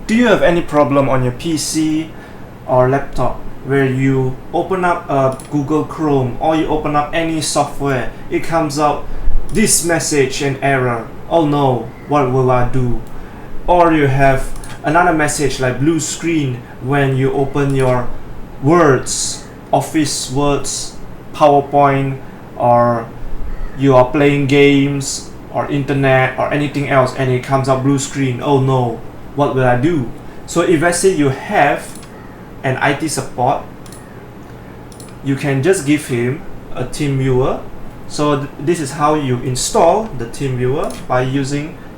Do you have any problem on your PC or laptop where you open up Google Chrome or you open up any software, it comes out this message and error, oh no, what will I do? Or you have another message like blue screen when you open your Words, Office Words, PowerPoint, or you are playing games or internet or anything else and it comes up blue screen, oh no, what will I do? So if let's say you have an IT support, you can just give him a TeamViewer. So this is how you install the TeamViewer, by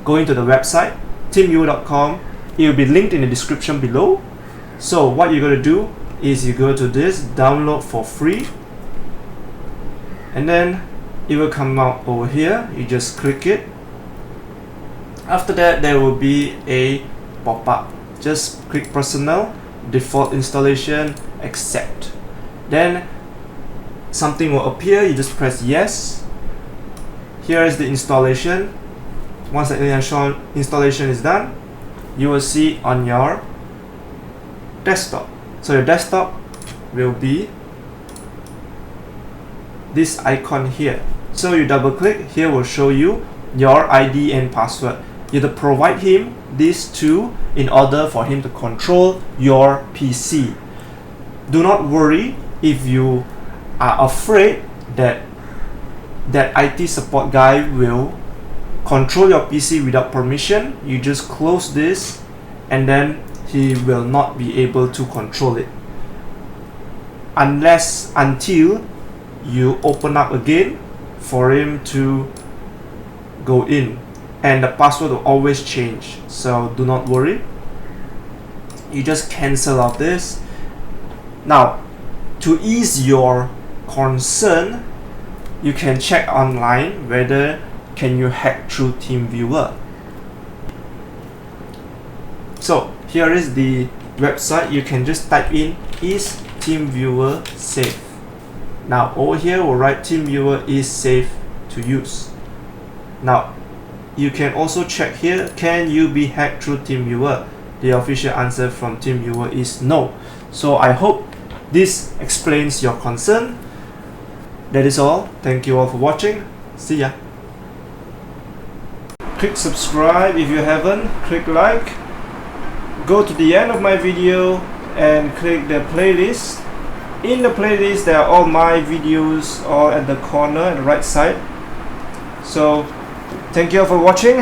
going to the website teamviewer.com. it will be linked in the description below. So what you're going to do is you go to this download for free, and then it will come out over here. You just click it. After that, there will be a pop-up. Just click personal, default installation, accept. Then something will appear. You just press yes. Here is the installation. Once the installation is done, you will see on your desktop. So your desktop will be this icon here. So you double click, here will show you your ID and password. You have to provide him these two in order for him to control your PC. Do not worry if you are afraid that IT support guy will control your PC without permission. You just close this and then he will not be able to control it until you open up again for him to go in, and the password will always change. So do not worry, you just cancel out this. Now, to ease your concern, you can check online whether can you hack through TeamViewer. So here is the website. You can just type in, is TeamViewer safe? Now over here we'll write TeamViewer is safe to use. Now you can also check here, can you be hacked through TeamViewer? The official answer from TeamViewer is no. So I hope this explains your concern. That is all. Thank you all for watching. See ya. Click subscribe if you haven't. Click like. Go to the end of my video and click the playlist. In the playlist there are all my videos all at the corner at the right side. So thank you all for watching.